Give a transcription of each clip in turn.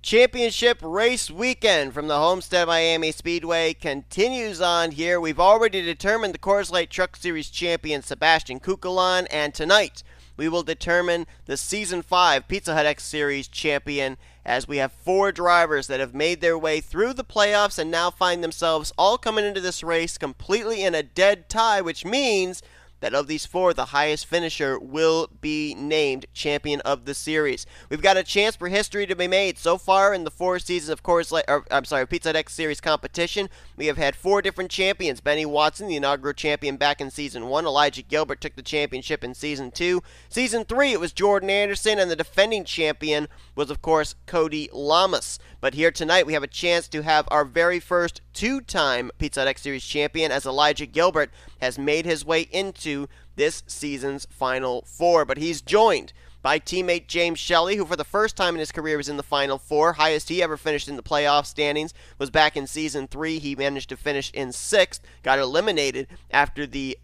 Championship race weekend from the Homestead Miami Speedway continues on here. We've already determined the Coors Light Truck Series champion Sebastian Kukulon, and tonight we will determine the Season 5 Pizza Hut X Series champion, as we have 4 drivers that have made their way through the playoffs and now find themselves all coming into this race completely in a dead tie, which means that of these 4, the highest finisher will be named champion of the series. We've got a chance for history to be made. So far in the 4 seasons of Pizza Hut X Series competition, we have had 4 different champions. Benny Watson, the inaugural champion back in Season 1. Elijah Gilbert took the championship in Season 2. Season 3, it was Jordan Anderson, and the defending champion was, of course, Cody Lamas. But here tonight, we have a chance to have our very first 2-time Pizza Hut X Series champion, as Elijah Gilbert has made his way into this season's Final 4. But he's joined by teammate J Shelly, who for the first time in his career was in the Final 4. Highest he ever finished in the playoff standings was back in Season 3. He managed to finish in 6th, got eliminated after the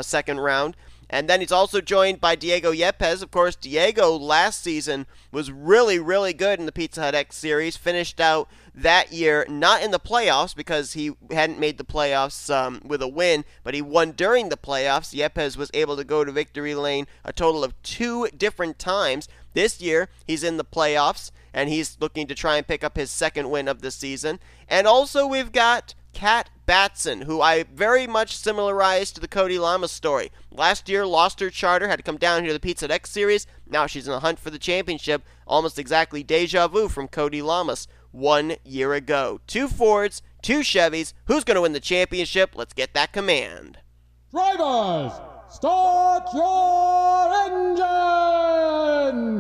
second round. And then he's also joined by Diego Yepes. Of course, Diego last season was really, really good in the Pizza Hut X Series. Finished out that year not in the playoffs because he hadn't made the playoffs with a win, but he won during the playoffs. Yepes was able to go to victory lane a total of 2 different times. This year, he's in the playoffs, and he's looking to try and pick up his 2nd win of the season. And also we've got K Batson, who I very much similarized to the Cody Lamas story. Last year, lost her charter, had to come down here to the Pizza Hut X Series. Now she's in the hunt for the championship. Almost exactly deja vu from Cody Lamas 1 year ago. 2 Fords, 2 Chevys. Who's going to win the championship? Let's get that command. Drivers, start your engines!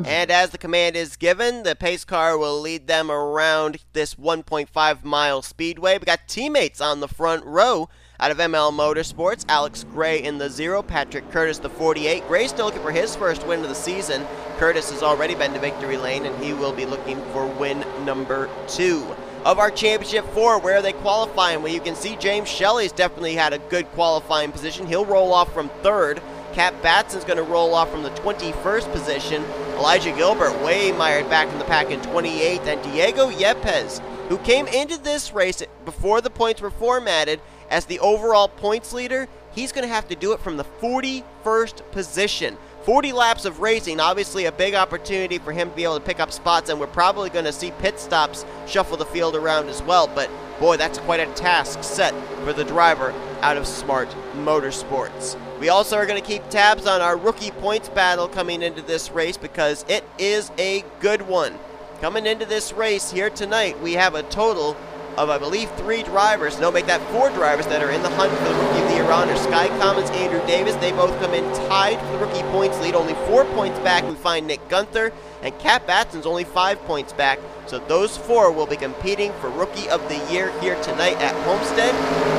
And as the command is given, the pace car will lead them around this 1.5-mile speedway. We got teammates on the front row out of ML Motorsports. Alex Gray in the 0, Patrick Curtis the 48. Gray's still looking for his first win of the season. Curtis has already been to victory lane, and he will be looking for win number 2. Of our Championship 4, where are they qualifying? Well, you can see James Shelley's definitely had a good qualifying position. He'll roll off from 3rd. K Batson's going to roll off from the 21st position. Elijah Gilbert way mired back in the pack in 28th. And Diego Yepes, who came into this race before the points were formatted as the overall points leader, he's going to have to do it from the 41st position. 40 laps of racing, obviously a big opportunity for him to be able to pick up spots, and we're probably going to see pit stops shuffle the field around as well. But boy, that's quite a task set for the driver out of Smart Motorsports. We also are going to keep tabs on our rookie points battle coming into this race, because it is a good one. Coming into this race here tonight, we have a total of, I believe, 3 drivers. No, make that 4 drivers that are in the hunt for the Rookie of the Year honor. Sky Commons, Andrew Davis, they both come in tied for the rookie points lead. Only 4 points back, we find N Guenther, and K Batson's only 5 points back. So those 4 will be competing for Rookie of the Year here tonight at Homestead.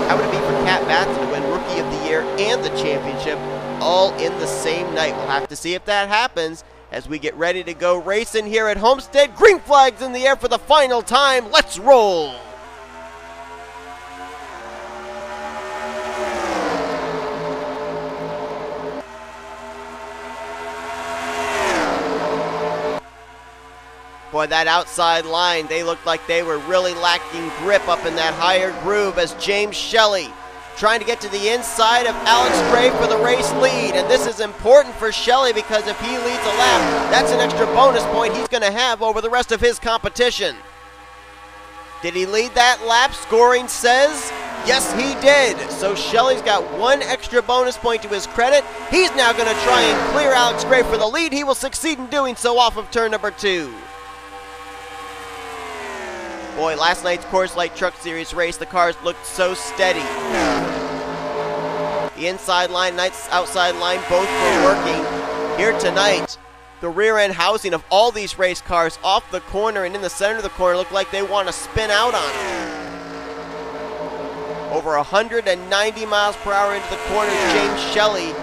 How would it be for K Batson to win Rookie of the Year and the championship all in the same night? We'll have to see if that happens as we get ready to go racing here at Homestead. Green flags in the air for the final time. Let's roll! Boy, that outside line, they looked like they were really lacking grip up in that higher groove, as James Shelly trying to get to the inside of Alex Gray for the race lead. And this is important for Shelly, because if he leads a lap, that's an extra bonus point he's going to have over the rest of his competition. Did he lead that lap? Scoring says yes, he did. So Shelly's got 1 extra bonus point to his credit. He's now going to try and clear Alex Gray for the lead. He will succeed in doing so off of turn number 2. Boy, last night's Coors Light Truck Series race, the cars looked so steady. The inside line and outside line both were working. Here tonight, the rear end housing of all these race cars off the corner and in the center of the corner look like they want to spin out on it. Over 190 miles per hour into the corner, James Shelly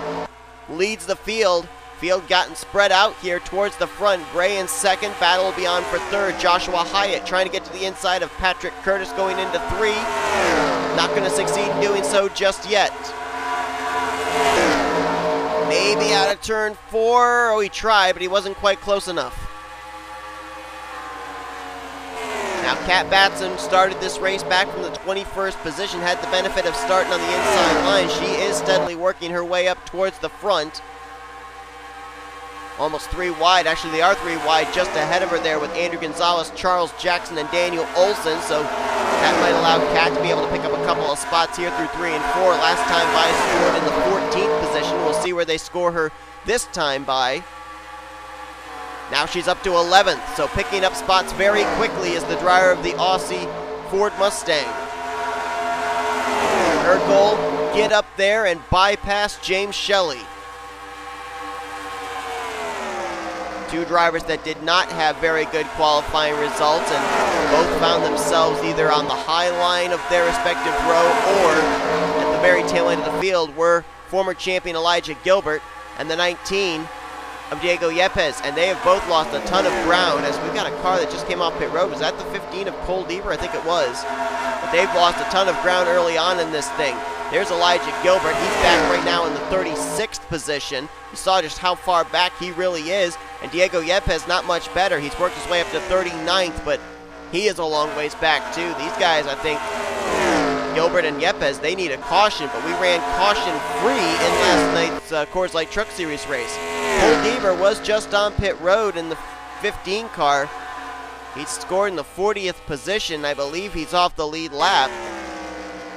leads the field. Field gotten spread out here towards the front. Gray in 2nd, battle will be on for 3rd. Joshua Hyatt trying to get to the inside of Patrick Curtis going into 3. Not going to succeed in doing so just yet. Maybe out of turn 4. Oh, he tried, but he wasn't quite close enough. Now, K Batson started this race back from the 21st position, had the benefit of starting on the inside line. She is steadily working her way up towards the front. Almost 3 wide. Actually, they are 3 wide, just ahead of her there with Andrew Gonzalez, Charles Jackson, and Daniel Olson. So that might allow Kat to be able to pick up a couple of spots here through 3 and 4. Last time by scored in the 14th position. We'll see where they score her this time by. Now she's up to 11th, so picking up spots very quickly is the driver of the Aussie Ford Mustang. Her goal, get up there and bypass J Shelly. 2 drivers that did not have very good qualifying results, and both found themselves either on the high line of their respective row or at the very tail end of the field were former champion Elijah Gilbert and the 19 of Diego Yepes, and they have both lost a ton of ground as we've got a car that just came off pit road. Was that the 15 of K Deaver? I think it was. But they've lost a ton of ground early on in this thing. There's Elijah Gilbert. He's back right now in the 36th position. You saw just how far back he really is. And Diego Yepes not much better. He's worked his way up to 39th, but he is a long ways back too. These guys, I think, Gilbert and Yepes, they need a caution, but we ran caution-free in last night's Coors Light Truck Series race. K Deaver was just on pit road in the 15 car. He scored in the 40th position. I believe he's off the lead lap.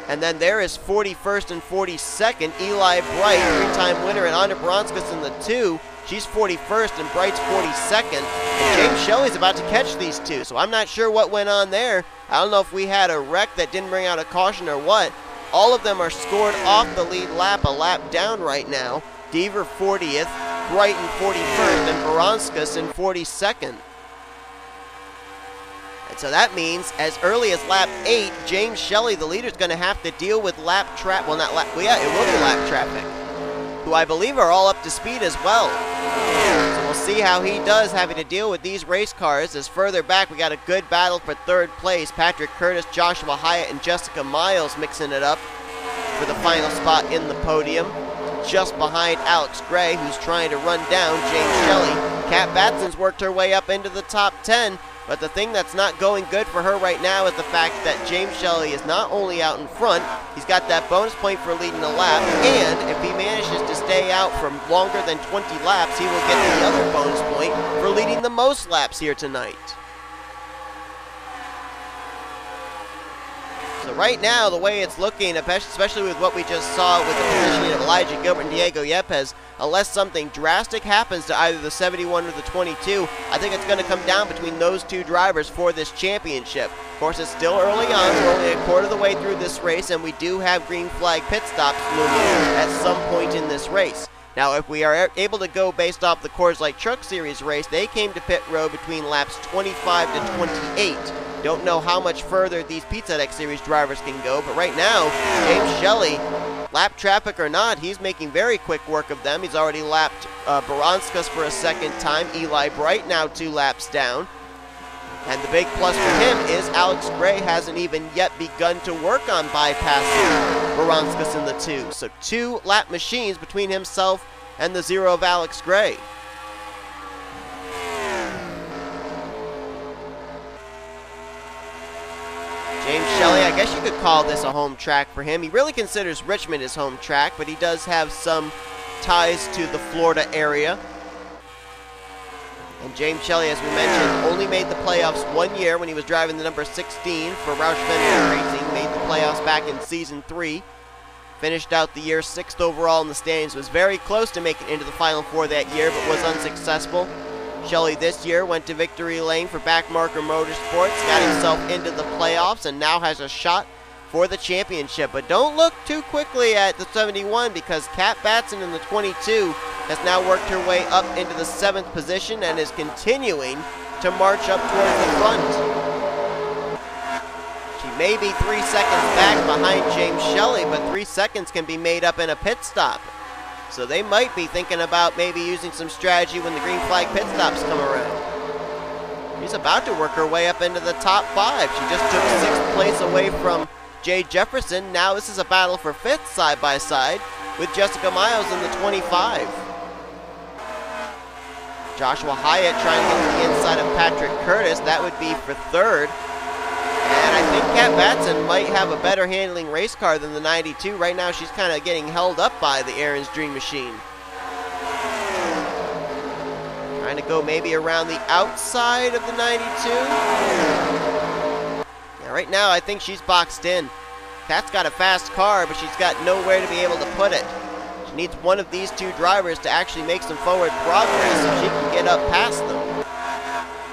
And then there is 41st and 42nd, Eli Bright, 3-time winner, and Anna Bronskis in the 2. She's 41st and Bright's 42nd. And J Shelly's about to catch these two, so I'm not sure what went on there. I don't know if we had a wreck that didn't bring out a caution or what. All of them are scored off the lead lap, a lap down right now. Deaver 40th, Bright in 41st, and Bronskis in 42nd. And so that means as early as lap 8, J Shelly, the leader, is going to have to deal with lap traffic. Well, not lap, well, yeah, it will be lap traffic, who I believe are all up to speed as well. So we'll see how he does having to deal with these race cars. As further back, we got a good battle for 3rd place. Patrick Curtis, Joshua Hyatt, and Jessica Miles mixing it up for the final spot in the podium. Just behind Alex Gray, who's trying to run down J Shelly. K Batson's worked her way up into the top 10. But the thing that's not going good for her right now is the fact that J Shelly is not only out in front, he's got that bonus point for leading the lap, and if he manages to stay out for longer than 20 laps, he will get the other bonus point for leading the most laps here tonight. So right now, the way it's looking, especially with what we just saw with the positioning of Elijah Gilbert and Diego Yepes, unless something drastic happens to either the 71 or the 22, I think it's going to come down between those 2 drivers for this championship. Of course, it's still early on. We're only a quarter of the way through this race, and we do have green flag pit stops looming at some point in this race. Now, if we are able to go based off the Coors Light Truck Series race, they came to pit road between laps 25 to 28. Don't know how much further these Pizza Deck Series drivers can go, but right now, J Shelly, lap traffic or not, he's making very quick work of them. He's already lapped Bronskis for a 2nd time. Eli Bright now 2 laps down. And the big plus for him is Alex Gray hasn't even yet begun to work on bypassing Bronskis in the 2. So 2 lap machines between himself and the 0 of Alex Gray. J Shelly, I guess you could call this a home track for him. He really considers Richmond his home track, but he does have some ties to the Florida area. And J Shelly, as we mentioned, only made the playoffs 1 year when he was driving the number 16 for Roush Fenway Racing. Made the playoffs back in Season 3. Finished out the year 6th overall in the standings. Was very close to making it into the Final Four that year, but was unsuccessful. Shelly this year went to victory lane for Backmarker Motorsports, got himself into the playoffs, and now has a shot for the championship. But don't look too quickly at the 71 because K Batson in the 22 has now worked her way up into the 7th position and is continuing to march up towards the front. She may be 3 seconds back behind J Shelly, but 3 seconds can be made up in a pit stop. So they might be thinking about maybe using some strategy when the green flag pit stops come around. She's about to work her way up into the top 5. She just took 6th place away from J Jefferson. Now this is a battle for 5th side by side with Jessica Miles in the 25. Joshua Hyatt trying to get to the inside of Patrick Curtis. That would be for 3rd. think K Batson might have a better handling race car than the 92. Right now she's kind of getting held up by the Aaron's Dream Machine. Trying to go maybe around the outside of the 92. Yeah, right now I think she's boxed in. Kat's got a fast car, but she's got nowhere to be able to put it. She needs one of these two drivers to actually make some forward progress so she can get up past them.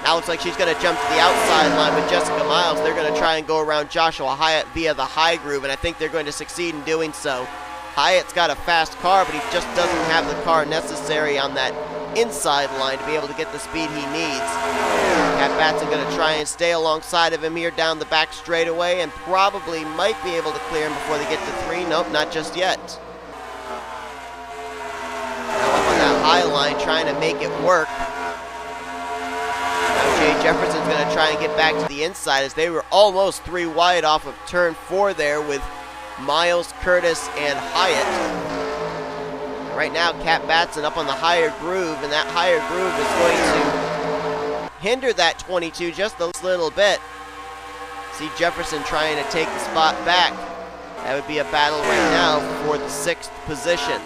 Now looks like she's going to jump to the outside line with Jessica Miles. They're going to try and go around Joshua Hyatt via the high groove, and I think they're going to succeed in doing so. Hyatt's got a fast car, but he just doesn't have the car necessary on that inside line to be able to get the speed he needs. K Batson going to try and stay alongside of him here down the back straightaway and probably might be able to clear him before they get to 3. Nope, not just yet. Now up on that high line trying to make it work. Now J Jefferson's going to try and get back to the inside as they were almost 3 wide off of turn 4 there with Miles, Curtis, and Hyatt. Right now, K Batson up on the higher groove, and that higher groove is going to hinder that 22 just a little bit. C Jefferson trying to take the spot back. That would be a battle right now for the 6th position.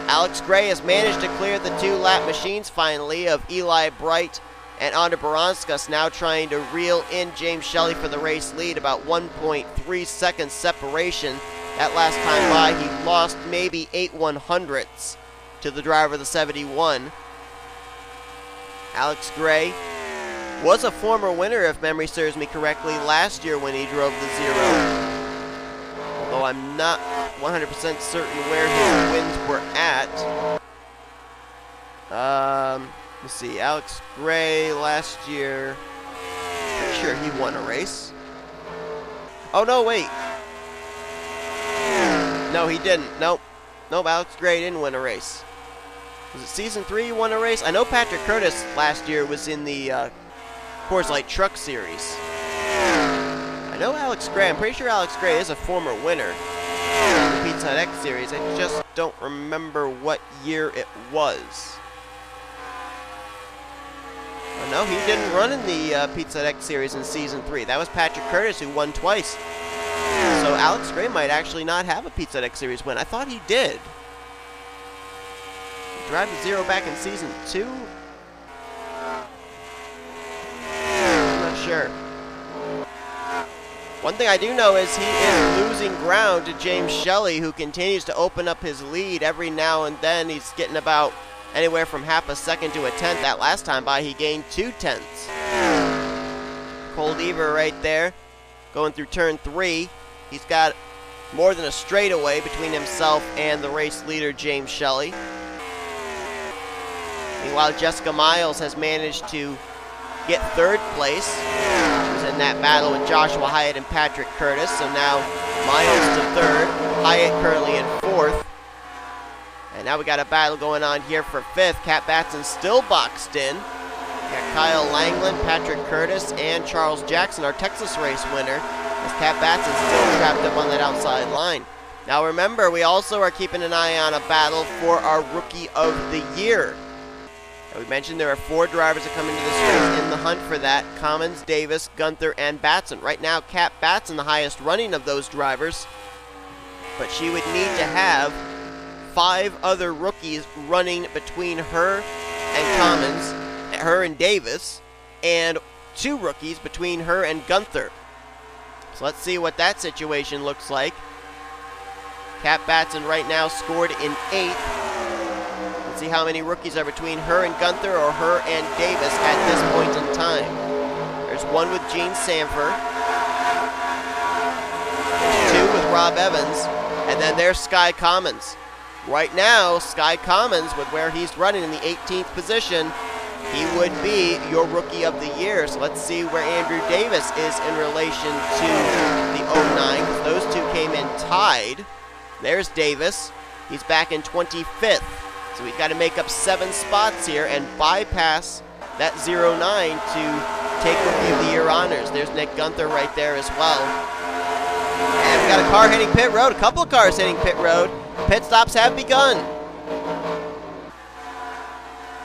Alex Gray has managed to clear the 2-lap machines finally of Eli Bright and Anna Baranskis, now trying to reel in J Shelly for the race lead, about 1.3 seconds separation. That last time by, he lost maybe 8/100ths to the driver of the 71. Alex Gray was a former winner, if memory serves me correctly, last year when he drove the 0. Although I'm not 100% certain where his wins were at. Let's see, Alex Gray last year, pretty sure he won a race. Oh no, wait. No, he didn't. Nope. Nope, Alex Gray didn't win a race. Was it season 3 he won a race? I know Patrick Curtis last year was in the Coors Light Truck Series. I know Alex Gray. I'm pretty sure Alex Gray is a former winner in the Pizza Hut X Series. I just don't remember what year it was. Oh, no, he didn't run in the Pizza Hut X Series in season 3. That was Patrick Curtis who won twice. So Alex Gray might actually not have a Pizza Hut X Series win. I thought he did. He drove the 0 back in season 2? I'm not sure. One thing I do know is he is losing ground to J Shelly, who continues to open up his lead every now and then. He's getting about anywhere from half a second to a tenth. That last time by, he gained 2/10. Cole Deaver right there, going through turn 3. He's got more than a straightaway between himself and the race leader, J Shelly. Meanwhile, Jessica Miles has managed to get 3rd place. She was in that battle with Joshua Hyatt and Patrick Curtis. So now Miles to 3rd, Hyatt currently in 4th. And now we got a battle going on here for 5th. K Batson still boxed in. We got Kyle Langeland, Patrick Curtis, and Charles Jackson, our Texas race winner, as K Batson still trapped up on that outside line. Now remember, we also are keeping an eye on a battle for our Rookie of the Year. Now, we mentioned there are 4 drivers that come into this race in the hunt for that: Commons, Davis, Guenther, and Batson. Right now, K Batson the highest running of those drivers, but she would need to have 5 other rookies running between her and Commons, her and Davis, and 2 rookies between her and Guenther. So let's see what that situation looks like. K Batson right now scored in 8th. Let's see how many rookies are between her and Guenther or her and Davis at this point in time. There's 1 with J Sandfer. There's 2 with Rob Evans. And then there's Sky Commons. Right now, Sky Commons, with where he's running in the 18th position, he would be your Rookie of the Year. So let's see where Andrew Davis is in relation to the 09, because those 2 came in tied. There's Davis. He's back in 25th. So we've got to make up 7 spots here and bypass that 09 to take Rookie of the Year honors. There's Nick Guenther right there as well. And we got a car hitting pit road, a couple of cars hitting pit road. Pit stops have begun.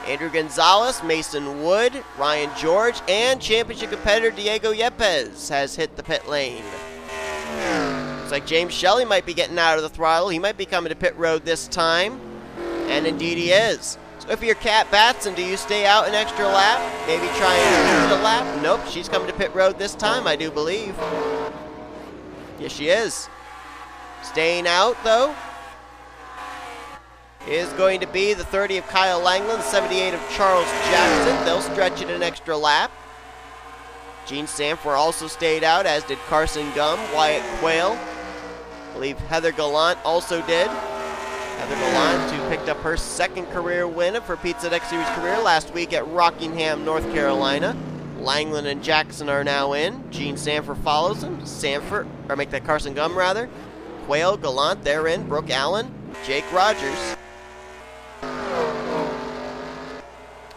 Andrew Gonzalez, Mason Wood, Ryan George, and championship competitor Diego Yepes has hit the pit lane. Looks like James Shelly might be getting out of the throttle. He might be coming to pit road this time, and indeed he is. So if you're K Batson, do you stay out an extra lap? Maybe try and lead a lap? Nope, she's coming to pit road this time, I do believe. Yes, she is. Staying out, though, is going to be the 30 of K Langeland, 78 of Charles Jackson. They'll stretch it an extra lap. J Sandfer also stayed out, as did Carson Gum, Wyatt Quail. I believe H Gallant also did. H Gallant, who picked up her second career win of her Pizza Deck Series career last week at Rockingham, North Carolina. Langeland and Jackson are now in. J Sandfer follows him. Carson Gum rather. Quail, Gallant, they're in. Brooke Allen, Jake Rogers.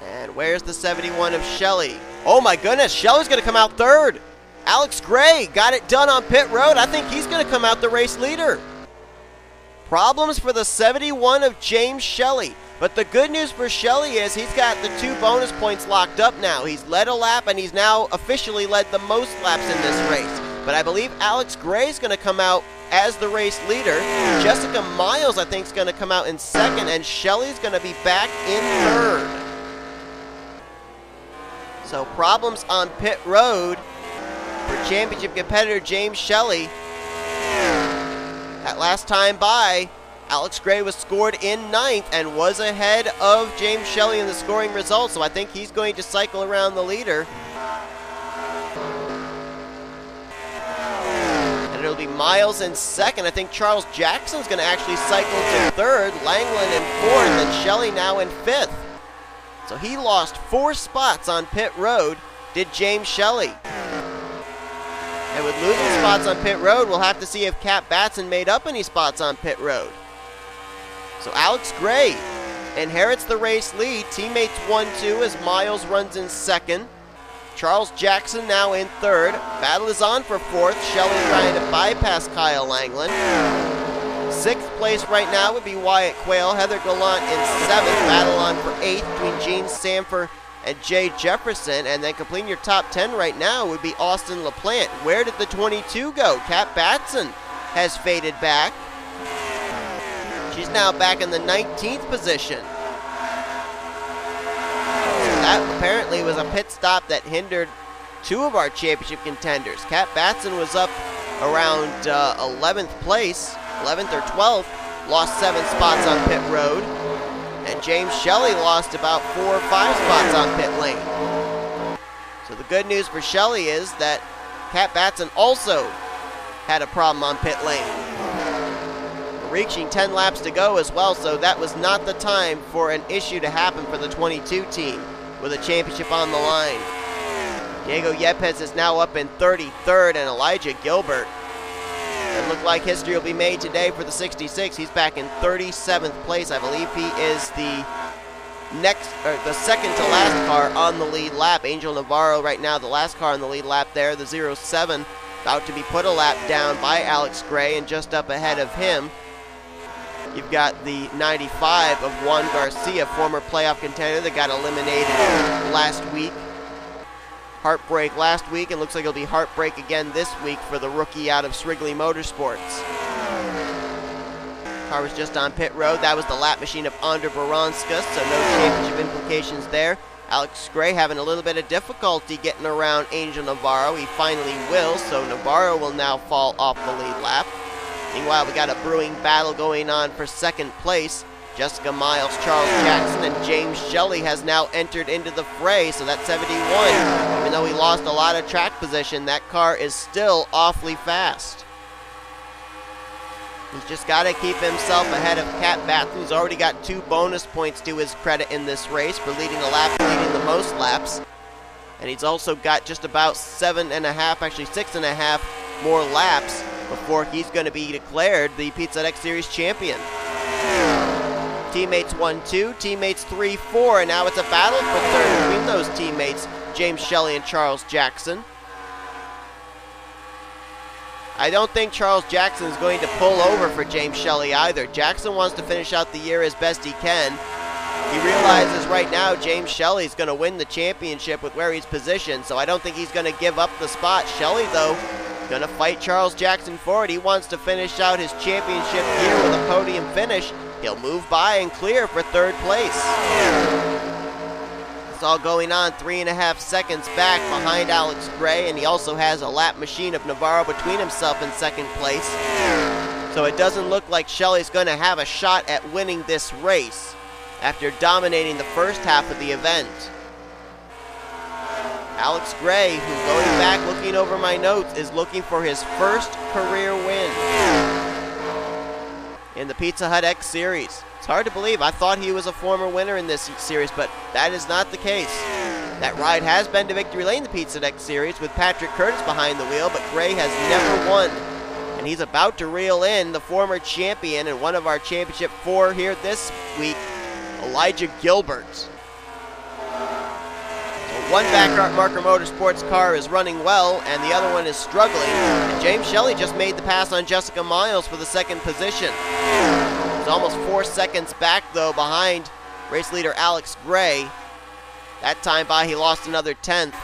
And where's the 71 of Shelly? Oh my goodness, Shelly's going to come out third. Alex Gray got it done on pit road. I think he's going to come out the race leader. Problems for the 71 of James Shelly. But the good news for Shelly is he's got the 2 bonus points locked up now. He's led a lap, and he's now officially led the most laps in this race. But I believe Alex Gray is going to come out as the race leader. Jessica Miles, I think, is going to come out in second, and Shelly's going to be back in third. So problems on pit road for championship competitor James Shelly. That last time by, Alex Gray was scored in 9th and was ahead of James Shelly in the scoring results, so I think he's going to cycle around the leader. And it'll be Miles in second. I think Charles Jackson's going to actually cycle to third, Langeland in fourth, and Shelly now in fifth. So he lost 4 spots on pit road, did James Shelly. And with losing spots on pit road, we'll have to see if K Batson made up any spots on pit road. So Alex Gray inherits the race lead. Teammates 1-2 as Miles runs in second. Charles Jackson now in third. Battle is on for fourth. Shelly trying to bypass K Langeland. 6th place right now would be Wyatt Quail. H Gallant in 7th. Battle on for 8th between J Sandfer and J Jefferson. And then completing your top 10 right now would be Austin LaPlante. Where did the 22 go? K Batson has faded back. She's now back in the 19th position. That apparently was a pit stop that hindered 2 of our championship contenders. K Batson was up around 11th place. 11th or 12th, lost 7 spots on pit road, and James Shelly lost about 4 or 5 spots on pit lane. So the good news for Shelly is that K Batson also had a problem on pit lane. Reaching 10 laps to go as well, so that was not the time for an issue to happen for the 22 team with a championship on the line. Diego Yepes is now up in 33rd, and Elijah Gilbert, it looked like history will be made today for the 66. He's back in 37th place. I believe he is the second to last car on the lead lap. Angel Navarro right now, the last car on the lead lap there. The 07 about to be put a lap down by Alex Gray, and just up ahead of him, you've got the 95 of Juan Garcia, former playoff contender that got eliminated last week. Heartbreak last week, and looks like it'll be heartbreak again this week for the rookie out of Srigley Motorsports. Car was just on pit road. That was the lap machine of Andra Baranska, so no championship implications there. Alex Gray having a little bit of difficulty getting around Angel Navarro. He finally will, so Navarro will now fall off the lead lap. Meanwhile, we got a brewing battle going on for second place. Jessica Miles, Charles Jackson, and James Shelly has now entered into the fray, so that's 71. Even though he lost a lot of track position, that car is still awfully fast. He's just got to keep himself ahead of K Batson, who's already got 2 bonus points to his credit in this race for leading a lap, leading the most laps. And he's also got just about 7.5, actually 6.5 more laps before he's going to be declared the Pizza Deck Series champion. Teammates 1-2, teammates 3-4, and now it's a battle for third between those teammates, James Shelly and Charles Jackson. I don't think Charles Jackson is going to pull over for James Shelly either. Jackson wants to finish out the year as best he can. He realizes right now James Shelly's going to win the championship with where he's positioned, so I don't think he's going to give up the spot. Shelly, though, going to fight Charles Jackson for it. He wants to finish out his championship year with a podium finish. He'll move by and clear for third place. It's all going on 3.5 seconds back behind Alex Gray, and he also has a lap machine of Navarro between himself and second place. So it doesn't look like Shelly's going to have a shot at winning this race after dominating the first half of the event. Alex Gray, who, going back looking over my notes, is looking for his first career win in the Pizza Hut X Series. It's hard to believe. I thought he was a former winner in this series, but that is not the case. That ride has been to victory lane, the Pizza Hut X Series, with Patrick Curtis behind the wheel, but Gray has never won. And he's about to reel in the former champion and one of our championship four here this week, Elijah Gilbert. So one back marker motorsports car is running well, and the other one is struggling. And James Shelly just made the pass on Jessica Miles for the second position. He's almost 4 seconds back, though, behind race leader Alex Gray. That time by, he lost another 10th.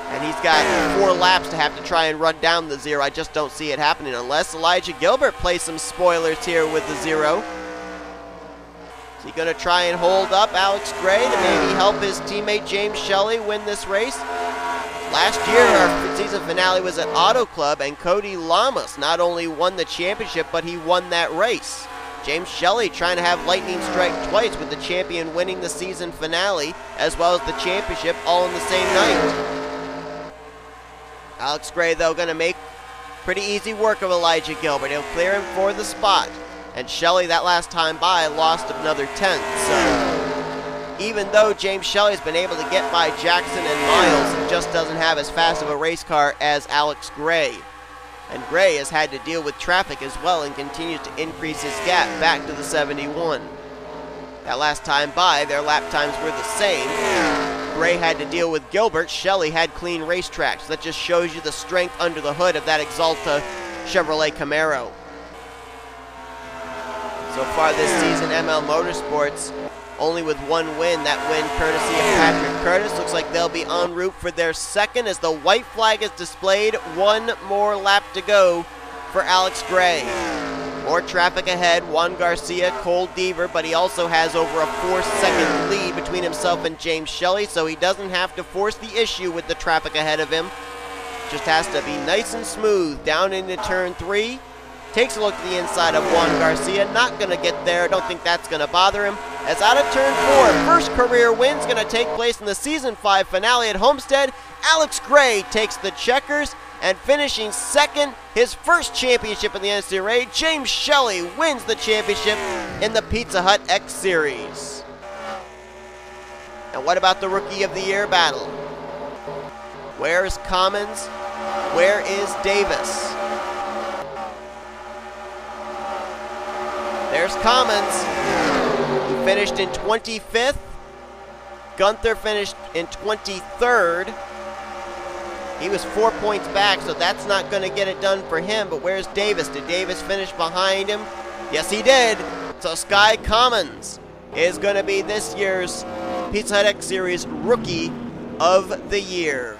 And he's got 4 laps to have to try and run down the 0. I just don't see it happening unless Elijah Gilbert plays some spoilers here with the 0. Is he going to try and hold up Alex Gray to maybe help his teammate James Shelly win this race? Last year, our season finale was at Auto Club, and Cody Lamas not only won the championship, but he won that race. James Shelly trying to have lightning strike twice, with the champion winning the season finale, as well as the championship, all in the same night. Alex Gray, though, going to make pretty easy work of Elijah Gilbert. He'll clear him for the spot. And Shelly, that last time by, lost another 10th. So even though James Shelly's been able to get by Jackson and Miles, he just doesn't have as fast of a race car as Alex Gray. And Gray has had to deal with traffic as well and continues to increase his gap back to the 71. That last time by, their lap times were the same. Gray had to deal with Gilbert. Shelly had clean racetracks. So that just shows you the strength under the hood of that Axalta Chevrolet Camaro. So far this season, ML Motorsports only with one win. That win courtesy of Patrick Curtis. Looks like they'll be en route for their second as the white flag is displayed. One more lap to go for Alex Gray. More traffic ahead. Juan Garcia, Cole Deaver, but he also has over a 4-second lead between himself and James Shelly, so he doesn't have to force the issue with the traffic ahead of him. Just has to be nice and smooth down into turn 3. Takes a look at the inside of Juan Garcia. Not going to get there. Don't think that's going to bother him. As out of turn 4, first career win's going to take place in the Season 5 finale at Homestead. Alex Gray takes the checkers, and finishing second, his first championship in the NNSCRA, James Shelly wins the championship in the Pizza Hut X Series. And what about the Rookie of the Year battle? Where is Commons? Where is Davis? There's Commons, who finished in 25th. Guenther finished in 23rd. He was 4 points back, so that's not going to get it done for him. But where's Davis? Did Davis finish behind him? Yes, he did. So Sky Commons is going to be this year's Pizza Hut X Series Rookie of the Year.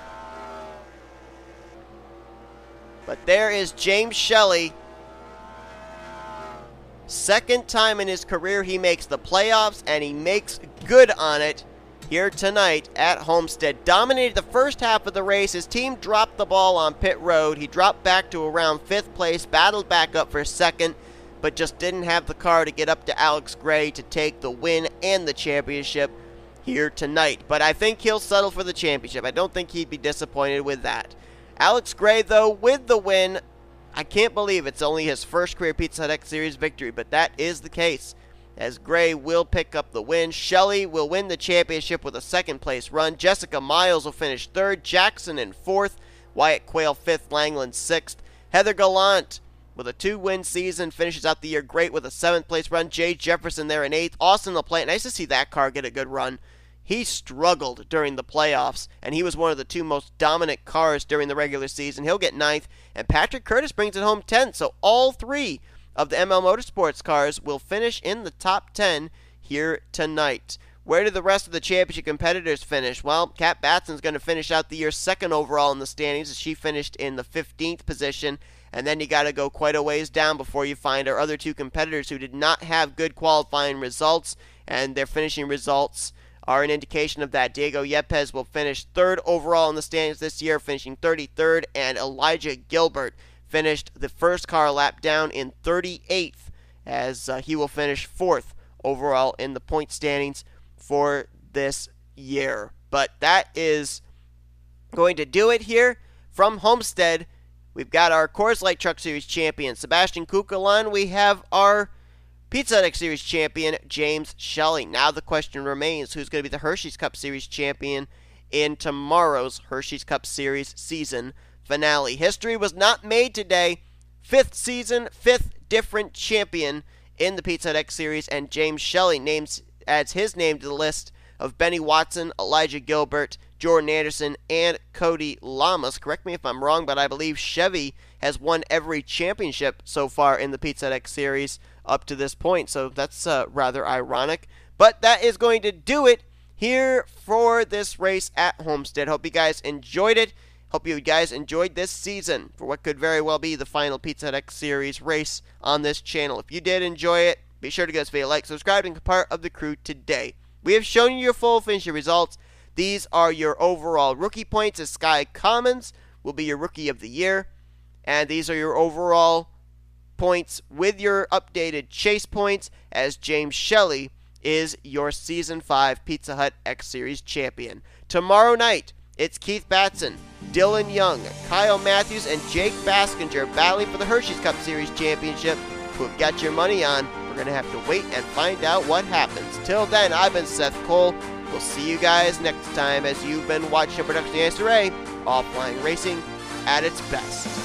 But there is James Shelly. Second time in his career he makes the playoffs, and he makes good on it here tonight at Homestead. Dominated the first half of the race. His team dropped the ball on pit road. He dropped back to around 5th place, battled back up for second, but just didn't have the car to get up to Alex Gray to take the win and the championship here tonight. But I think he'll settle for the championship. I don't think he'd be disappointed with that. Alex Gray, though, with the win. I can't believe it's only his first career Pizza Hut X Series victory, but that is the case, as Gray will pick up the win. Shelly will win the championship with a second place run. Jessica Miles will finish 3rd. Jackson in 4th. Wyatt Quail 5th. Langeland 6th. Heather Gallant with a 2-win season finishes out the year great with a 7th place run. J Jefferson there in 8th. Austin LaPlante, nice to see that car get a good run. He struggled during the playoffs, and he was one of the 2 most dominant cars during the regular season. He'll get 9th, and Patrick Curtis brings it home 10th. So all 3 of the ML Motorsports cars will finish in the top 10 here tonight. Where did the rest of the championship competitors finish? Well, K Batson's going to finish out the year second overall in the standings, as she finished in the 15th position. And then you got to go quite a ways down before you find our other two competitors who did not have good qualifying results, and their finishing results are an indication of that. Diego Yepes will finish third overall in the standings this year, finishing 33rd, and Elijah Gilbert finished the first car lap down in 38th, as he will finish fourth overall in the point standings for this year. But that is going to do it here from Homestead. We've got our Coors Light Truck Series champion, Sebastian Kukelan. We have our Pizza Hut Series champion, J Shelly. Now the question remains, who's going to be the Hershey's Cup Series champion in tomorrow's Hershey's Cup Series season finale? History was not made today. Fifth season, fifth different champion in the Pizza Hut X Series, and J Shelly adds his name to the list of Benny Watson, Elijah Gilbert, Jordan Anderson, and Cody Lamas. Correct me if I'm wrong, but I believe Chevy has won every championship so far in the Pizza Hut X Series up to this point, so that's rather ironic. But that is going to do it here for this race at Homestead. Hope you guys enjoyed it. Hope you guys enjoyed this season for what could very well be the final Pizza Hut X Series race on this channel. If you did enjoy it, be sure to give us a video, like, subscribe, and become part of the crew today. We have shown you your full finisher results. These are your overall rookie points, as Sky Commons will be your Rookie of the Year. And these are your overall points with your updated chase points, as J Shelly is your Season 5 Pizza Hut X Series champion. Tomorrow night, it's Keith Batson, Dylan Young, Kyle Matthews, and Jake Baskinger battling for the Hershey's Cup Series championship. Who have got your money on? We're going to have to wait and find out what happens. Till then, I've been Seth Cole. We'll see you guys next time, as you've been watching a production of NNSCRA, Offline Racing at its best.